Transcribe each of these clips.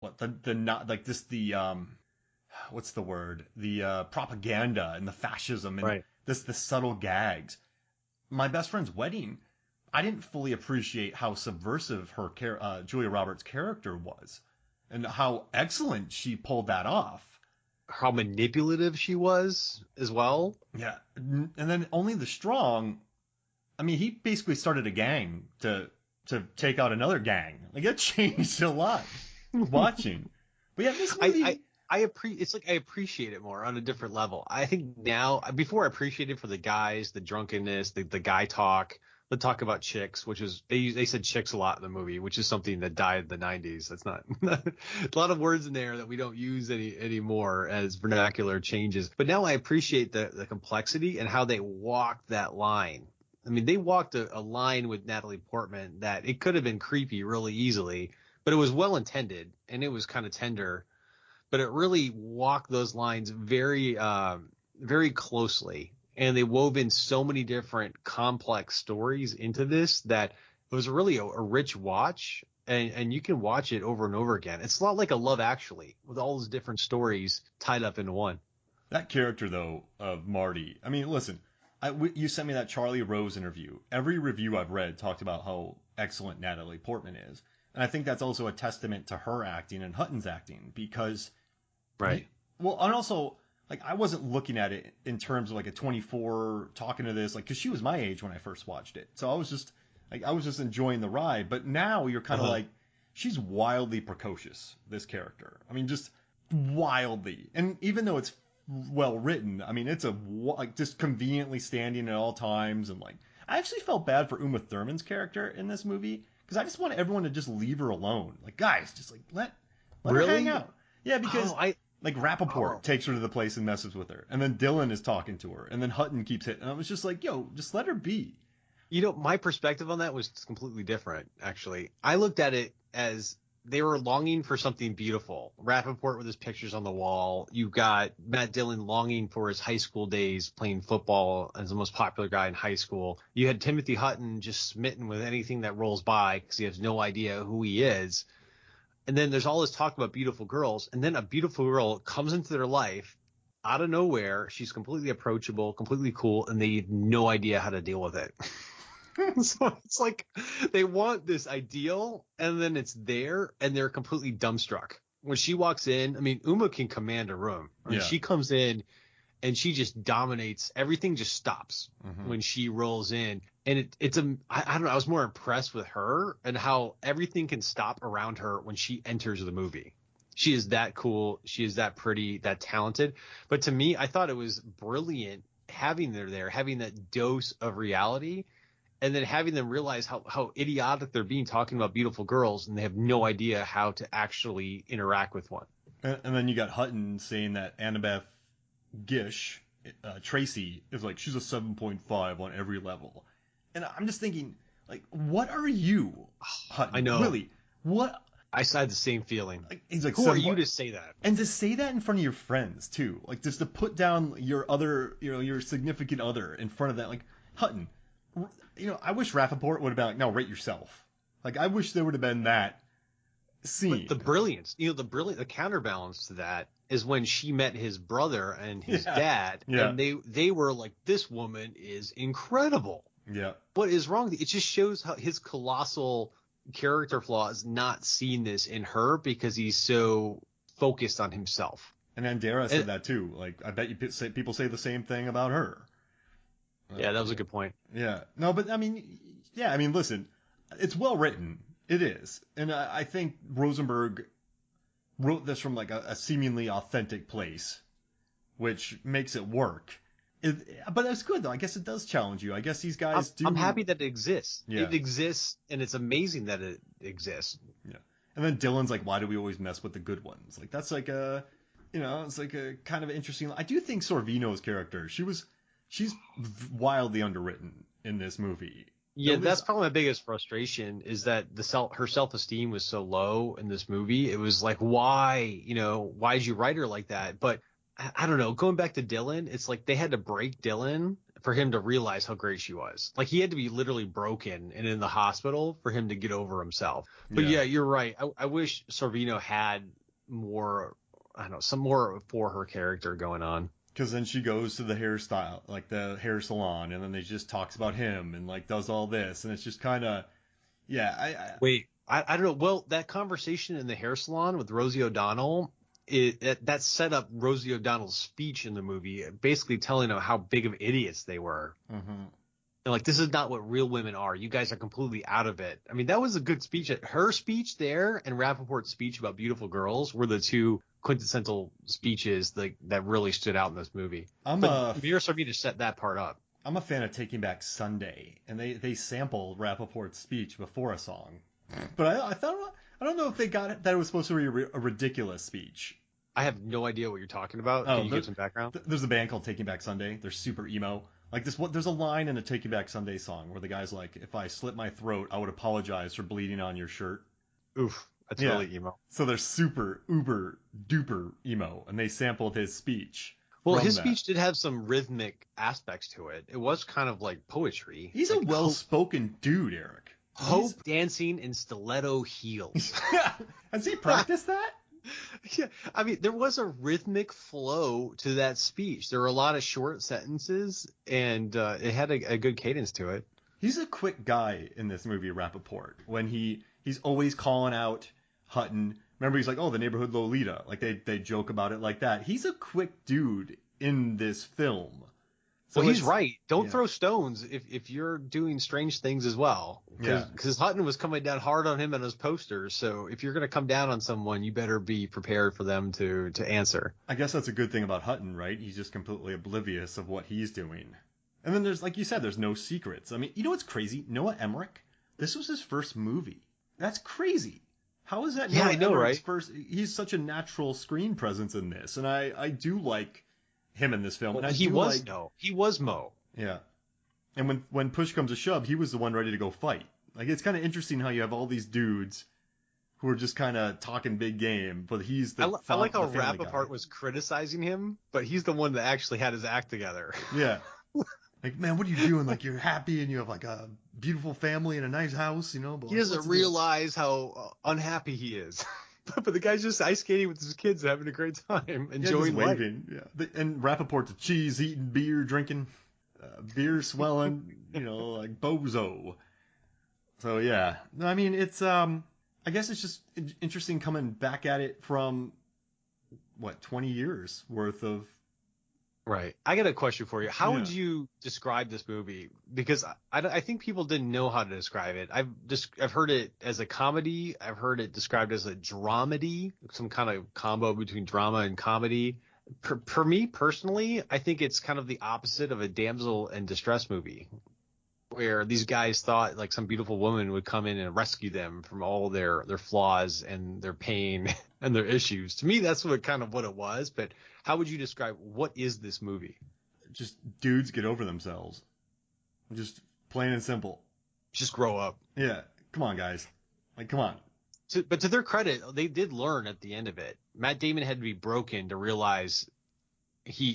what the not like this the what's the word, the propaganda and the fascism and Right. this the subtle gags. My best friend's wedding, I didn't fully appreciate how subversive Julia Roberts' character was, and how excellent she pulled that off. How manipulative she was as well. Yeah, and then only the strong. I mean, he basically started a gang to take out another gang. Like it changed a lot watching. But yeah, this movie. It's like I appreciate it more on a different level. I think now, before I appreciated for the guys, the drunkenness, the guy talk, the talk about chicks, which is they said chicks a lot in the movie, which is something that died in the 90s. That's not a lot of words in there that we don't use anymore as vernacular changes. But now I appreciate the complexity and how they walked that line. I mean, they walked a line with Natalie Portman that it could have been creepy really easily, but it was well intended and it was kind of tender. But it really walked those lines very, very closely. And they wove in so many different complex stories into this that it was really a rich watch. And you can watch it over and over again. It's a lot like a Love Actually with all those different stories tied up into one. That character, though, of Marty. I mean, listen, you sent me that Charlie Rose interview. Every review I've read talked about how excellent Natalie Portman is. And I think that's also a testament to her acting and Hutton's acting because. Right. Well, and also, like, I wasn't looking at it in terms of like a 24 talking to this, like, because she was my age when I first watched it. So I was just enjoying the ride. But now you're kind of like, she's wildly precocious, this character. I mean, just wildly. And even though it's well written, I mean, it's like just conveniently standing at all times. And like, I actually felt bad for Uma Thurman's character in this movie because I just want everyone to just leave her alone. Like, guys, just like let her hang out. Yeah, because. Like Rappaport takes her to the place and messes with her, and then Dillon is talking to her, and then Hutton keeps hitting. And I was just like, "Yo, just let her be." You know, my perspective on that was completely different. Actually, I looked at it as they were longing for something beautiful. Rappaport with his pictures on the wall. You've got Matt Dillon longing for his high school days playing football as the most popular guy in high school. You had Timothy Hutton just smitten with anything that rolls by because he has no idea who he is. And then there's all this talk about beautiful girls, and then a beautiful girl comes into their life out of nowhere. She's completely approachable, completely cool, and they have no idea how to deal with it. So it's like they want this ideal, and then it's there, and they're completely dumbstruck. When she walks in, I mean, Uma can command a room. I mean, she comes in, and she just dominates. Everything just stops when she rolls in. And I don't know, I was more impressed with her and how everything can stop around her when she enters the movie. She is that cool. She is that pretty, that talented. But to me, I thought it was brilliant having her there, having that dose of reality, and then having them realize how idiotic they're being talking about beautiful girls, and they have no idea how to actually interact with one. And then you got Hutton saying that Annabeth Gish, Tracy, is like, she's a 7.5 on every level. And I'm just thinking, like, what are you, Hutton? I know. Really? What? I had the same feeling. Like, he's like, who are you to say that? And to say that in front of your friends, too. Like, just to put down your other, your significant other in front of that. Like, Hutton, I wish Rappaport would have been like, no, rate yourself. Like, I wish there would have been that scene. But the brilliance, the counterbalance to that is when she met his brother and his dad. Yeah. And they were like, this woman is incredible. Yeah. What is wrong? It just shows how his colossal character flaw is not seeing this in her because he's so focused on himself. And Andera said that too. Like, I bet you people say the same thing about her. Yeah, that was a good point. Yeah. No, but I mean, listen, it's well written. It is. And I think Rosenberg wrote this from like a seemingly authentic place, which makes it work. But it's good, though. I guess it does challenge you. I guess these guys do. I'm happy that it exists. Yeah. It exists, and it's amazing that it exists. Yeah. And then Dillon's like, why do we always mess with the good ones? Like, that's like it's like a kind of interesting. I do think Sorvino's character, she's wildly underwritten in this movie. Yeah, that's probably my biggest frustration is that her self-esteem was so low in this movie. It was like, why did you write her like that? But I don't know. Going back to Dillon, it's like they had to break Dillon for him to realize how great she was. Like, he had to be literally broken and in the hospital for him to get over himself. But yeah, you're right. I wish Sorvino had more, I don't know, some more for her character going on. Because then she goes to the hairstyle, like the hair salon, and then they just talks about him and like does all this, and it's just kind of, yeah. I don't know. Well, that conversation in the hair salon with Rosie O'Donnell, that set up Rosie O'Donnell's speech in the movie, basically telling them how big of idiots they were. Mm-hmm. And like, this is not what real women are. You guys are completely out of it. I mean, that was a good speech. Her speech there and Rappaport's speech about beautiful girls were the two quintessential speeches that really stood out in this movie. Mira Sorvino set that part up. I'm a fan of Taking Back Sunday, and they sample Rappaport's speech before a song. But I don't know if they got it that it was supposed to be a ridiculous speech. I have no idea what you're talking about. Can you give some background? There's a band called Taking Back Sunday. They're super emo. Like there's a line in a Taking Back Sunday song where the guy's like, "If I slit my throat, I would apologize for bleeding on your shirt." Oof, that's really emo. So they're super uber duper emo, and they sampled his speech. Well, his speech did have some rhythmic aspects to it. It was kind of like poetry. He's a well-spoken dude, Eric. Hope dancing in stiletto heels. Has he practiced that? Yeah, I mean, there was a rhythmic flow to that speech. There were a lot of short sentences, and it had a good cadence to it. He's a quick guy in this movie, Rappaport. When he's always calling out Hutton. Remember, he's like, "Oh, the neighborhood Lolita." Like they joke about it like that. He's a quick dude in this film. So he's right. Don't throw stones if you're doing strange things as well. Because Hutton was coming down hard on him in his posters. So if you're going to come down on someone, you better be prepared for them to answer. I guess that's a good thing about Hutton, right? He's just completely oblivious of what he's doing. And then there's, like you said, there's no secrets. I mean, you know what's crazy? Noah Emmerich, this was his first movie. That's crazy. How is that? Yeah, I know, right? He's such a natural screen presence in this. And I do like him in this film. Well, and he was Mo. Yeah. And when push comes to shove, he was the one ready to go fight. Like, it's kind of interesting how you have all these dudes who are just kind of talking big game, but he's the I like how Rappaport was criticizing him, but he's the one that actually had his act together. Yeah. Like, man, what are you doing? Like, you're happy and you have like a beautiful family and a nice house, you know? But he doesn't realize how unhappy he is. But the guy's just ice skating with his kids, having a great time, enjoying life. Yeah. And Rappaport's a cheese eating, beer drinking, beer swelling, like bozo. So yeah, I mean, it's I guess it's just interesting coming back at it from 20 years worth of. Right. I got a question for you. How would you describe this movie? Because I think people didn't know how to describe it. I've heard it as a comedy. I've heard it described as a dramedy, some kind of combo between drama and comedy. For me personally, I think it's kind of the opposite of a damsel in distress movie, where these guys thought like some beautiful woman would come in and rescue them from all their flaws and their pain and their issues. To me, that's what it was. But how would you describe what is this movie? Just dudes get over themselves. Just plain and simple. Just grow up. Yeah. Come on, guys. Like, come on. But to their credit, they did learn at the end of it. Matt Damon had to be broken to realize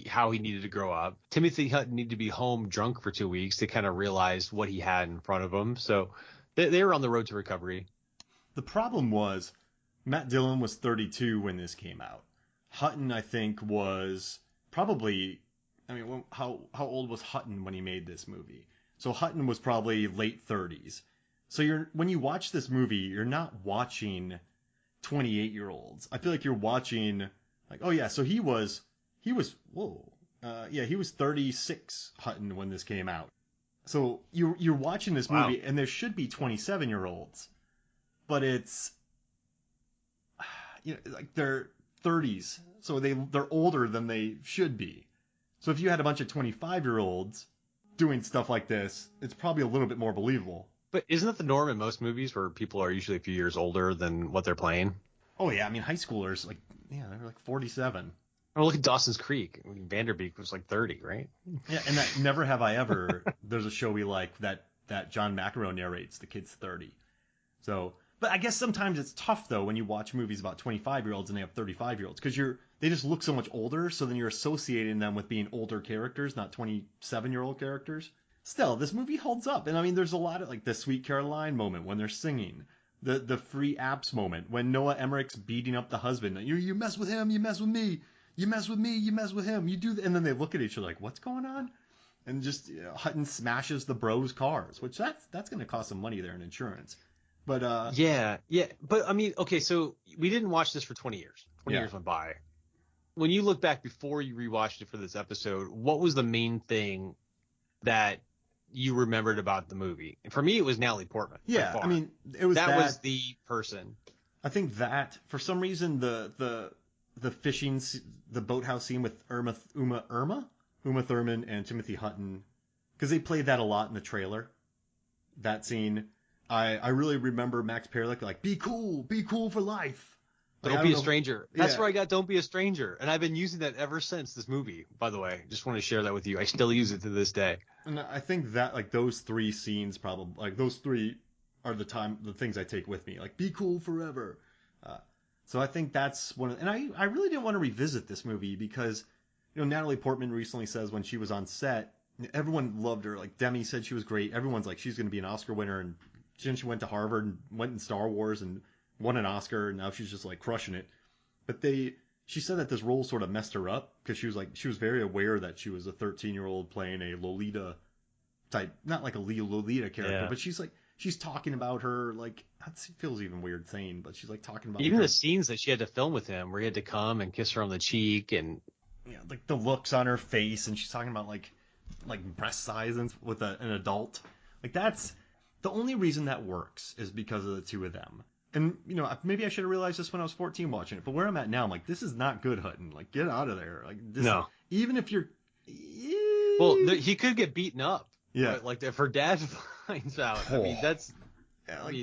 how he needed to grow up. Timothy Hutton needed to be home drunk for 2 weeks to kind of realize what he had in front of him. So they were on the road to recovery. The problem was Matt Dillon was 32 when this came out. Hutton, I think, was probably, how old was Hutton when he made this movie? So Hutton was probably late 30s. So when you watch this movie, you're not watching 28-year-olds. I feel like you're watching, like, oh yeah, so he was 36, Hutton, when this came out. So you're watching this movie, and there should be 27-year-olds, but it's, like they're 30s, so they're older than they should be. So if you had a bunch of 25-year-olds doing stuff like this, it's probably a little bit more believable. But isn't that the norm in most movies where people are usually a few years older than what they're playing? Oh yeah, I mean, high schoolers, they're like 47. Oh, look at Dawson's Creek. Vanderbeek was like 30, right? Yeah, and that Never Have I Ever, there's a show we like that John McEnroe narrates. The kid's 30. So But I guess sometimes it's tough though when you watch movies about 25-year-olds and they have 35-year-olds because they just look so much older, so then you're associating them with being older characters, not 27-year-old characters. Still, this movie holds up, and I mean, there's a lot of like the Sweet Caroline moment when they're singing, the free apps moment when Noah Emmerich's beating up the husband. You mess with him, you mess with me, you mess with me, you mess with him, you do, and then they look at each other like, what's going on? And just Hutton smashes the bros' cars, which that's going to cost some money there in insurance. But yeah. But I mean, okay, so we didn't watch this for 20 years. 20 years went by. When you look back before you rewatched it for this episode, what was the main thing that you remembered about the movie? And for me, it was Natalie Portman. Yeah, I mean, it was that was the person. I think that for some reason the fishing, the boathouse scene with Uma Thurman and Timothy Hutton, because they played that a lot in the trailer. That scene. I really remember Max Perlich like, be cool for life. Don't be a stranger. That's where I got Don't Be a Stranger. And I've been using that ever since this movie, by the way. Just want to share that with you. I still use it to this day. And I think that like those three scenes probably, like those three are the things I take with me. Like, be cool forever. So I think that's one of, and I really didn't want to revisit this movie because, Natalie Portman recently says when she was on set, everyone loved her. Like Demme said she was great. Everyone's like, she's going to be an Oscar winner, and then she went to Harvard and went in Star Wars and won an Oscar, and now she's just like crushing it. But she said that this role sort of messed her up because she was very aware that she was a 13-year-old playing a Lolita type, not like a Lolita character, but she's talking about her, like, that feels even weird saying, but she's like talking about even the scenes that she had to film with him where he had to come and kiss her on the cheek and like the looks on her face, and she's talking about like breast size with an adult. Like, that's the only reason that works is because of the two of them. And, maybe I should have realized this when I was 14 watching it. But where I'm at now, I'm like, this is not good, Hutton. Like, get out of there. Like, this, no. Even if you're... Well, he could get beaten up. Yeah. Right? Like, if her dad finds out. I mean, that's... Yeah, like,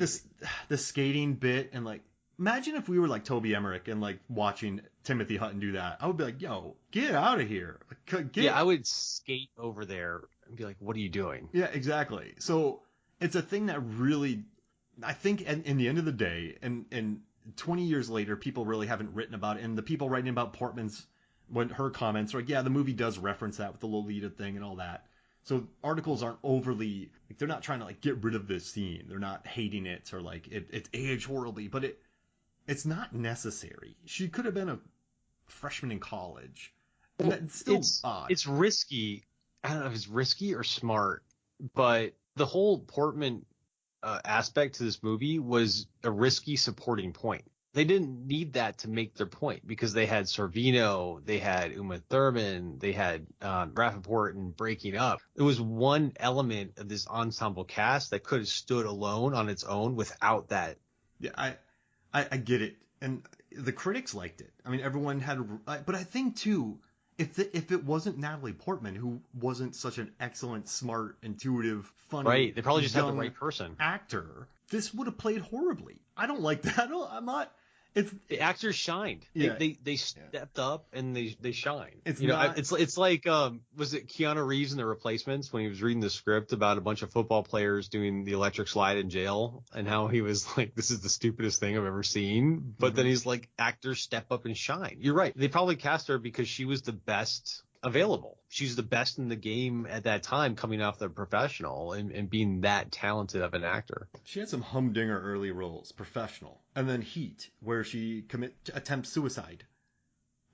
the skating bit, and, like, imagine if we were, like, Toby Emmerich and, like, watching Timothy Hutton do that. I would be like, yo, get out of here. Yeah, I would skate over there and be like, what are you doing? Yeah, exactly. So... It's a thing that really, I think, in the end of the day, and 20 years later, people really haven't written about it. And the people writing about Portman's, her comments are like, yeah, the movie does reference that with the Lolita thing and all that. So articles aren't overly, like, they're not trying to like get rid of this scene. They're not hating it or like it's aged horribly, but it's not necessary. She could have been a freshman in college. And that's still odd. It's risky. I don't know if it's risky or smart, but the whole Portman aspect to this movie was a risky supporting point. They didn't need that to make their point because they had Sorvino, they had Uma Thurman, they had Rappaport and breaking up. It was one element of this ensemble cast that could have stood alone on its own without that. Yeah, I get it. And the critics liked it. I mean, everyone had, but I think too, if it wasn't Natalie Portman, who wasn't such an excellent, smart, intuitive, funny, right, they probably just had the right person actor, this would have played horribly. I don't like that. I'm not. The actors shined. Yeah. They stepped up and they shine. It's like was it Keanu Reeves in The Replacements when he was reading the script about a bunch of football players doing the electric slide in jail and how he was like, this is the stupidest thing I've ever seen. But then he's like, actors step up and shine. You're right. They probably cast her because she was the best available. She's the best in the game at that time, coming off the Professional and being that talented of an actor. She had some humdinger early roles, Professional, and then Heat, where she attempts suicide,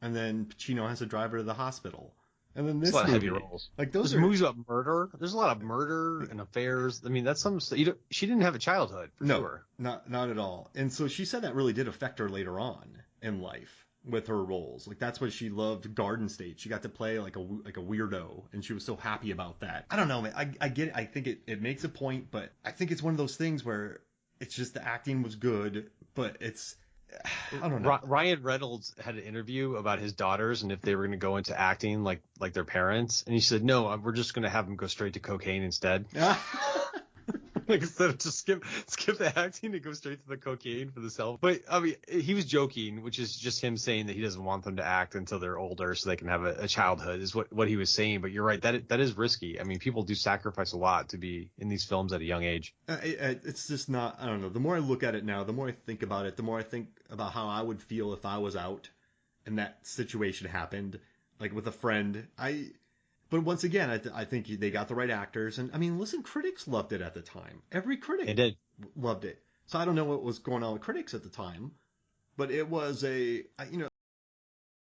and then Pacino has to drive her to the hospital, and then this movie, heavy roles. Like those movies about murder. There's a lot of murder and affairs. I mean, that's some. She didn't have a childhood. For sure. Not at all. And so she said that really did affect her later on in life with her roles. Like, that's what she loved. Garden State, she got to play like a weirdo, and she was so happy about that. I don't know, man. I get it. I think it makes a point, but I think it's one of those things where it's just the acting was good, but it's, I don't know. Ryan Reynolds had an interview about his daughters and if they were going to go into acting like their parents, and he said, no, we're just going to have them go straight to cocaine instead. Like instead of just skip the acting and go straight to the cocaine for the self. But I mean, he was joking, which is just him saying that he doesn't want them to act until they're older so they can have a childhood is what he was saying. But you're right, that is risky. I mean, people do sacrifice a lot to be in these films at a young age. It's just not. I don't know. The more I look at it now, the more I think about it, the more I think about how I would feel if I was out and that situation happened, like with a friend. But once again, I think they got the right actors, and I mean, listen, critics loved it at the time. Every critic They did. loved it. So I don't know what was going on with critics at the time, but it was